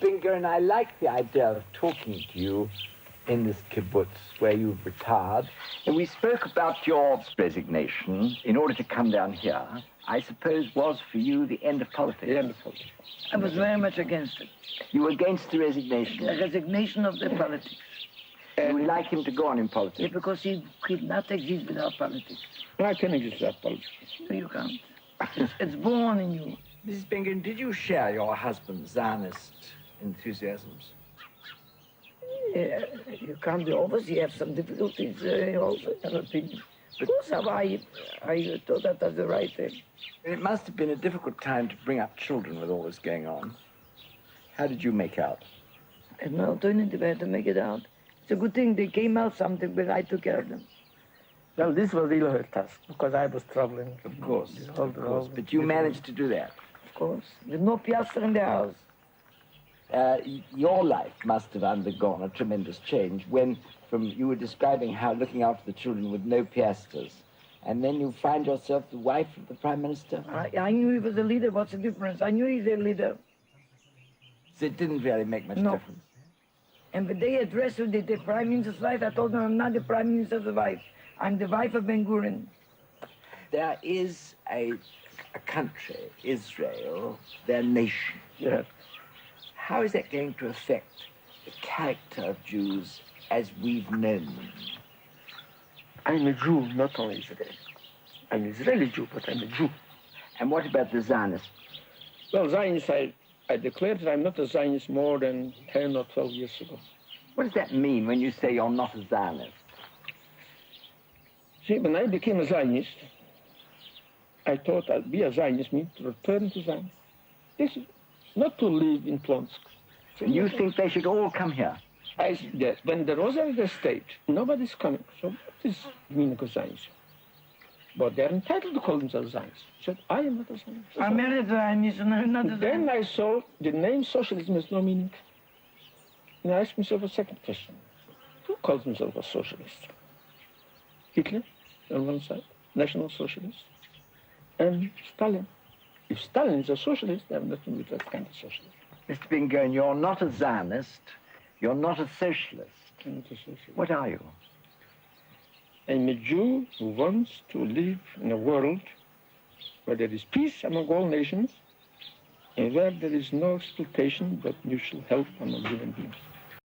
Ben Gurion, I like the idea of talking to you in this kibbutz where you've retired. And we spoke about your resignation in order to come down here. I suppose was for you the end of politics. The end of politics. I was very much against it. You were against the resignation? The resignation of the politics. You would like him to go on in politics? Yeah, because he could not exist without politics. I can exist without politics. No, you can't. It's born in you. Mrs. Ben Gurion, did you share your husband's Zionist enthusiasms? You can't obviously have some difficulties also, in opinion. Of course, I thought that was the right thing. It must have been a difficult time to bring up children with all this going on. How did you make out? And now, turning to have to make it out. It's a good thing they came out something, but I took care of them. Well, this was really her task, because I was traveling. Of course. But you managed to do that. Of course. With no piastre in the house. Your life must have undergone a tremendous change when you were describing how looking after the children with no piastres, and then you find yourself the wife of the Prime Minister? I knew he was a leader. What's the difference? I knew he's a leader. So it didn't really make much difference? And when they addressed me, the Prime Minister's wife, I told them I'm not the Prime Minister's wife. I'm the wife of Ben Gurion. There is a country, Israel, their nation. Yes. How is that going to affect the character of Jews as we've known them? I'm a Jew, not only Israeli. I'm an Israeli Jew, but I'm a Jew. And what about the Zionists? Well, Zionists, I declared that I'm not a Zionist more than 10 or 12 years ago. What does that mean when you say you're not a Zionist? See, when I became a Zionist, I thought I'd be a Zionist means to return to Zion. This is not to live in Plonsk. You think they should all come here? Yes, when the Rosa is the state, nobody's coming. So what is the meaning of Zionism? But they're entitled to call themselves Zionists. So I am not a Zionist. I'm not a Zionist, and I'm not a Zionist. Then I saw the name socialism has no meaning. And I asked myself a second question. Who calls himself a socialist? Hitler, on one side, National Socialist, and Stalin. If Stalin is a socialist, I have nothing with that kind of socialism. Mr. Ben Gurion, you're not a Zionist, you're not a socialist. I'm not a socialist. What are you? I'm a Jew who wants to live in a world where there is peace among all nations and where there is no exploitation but mutual help among human beings.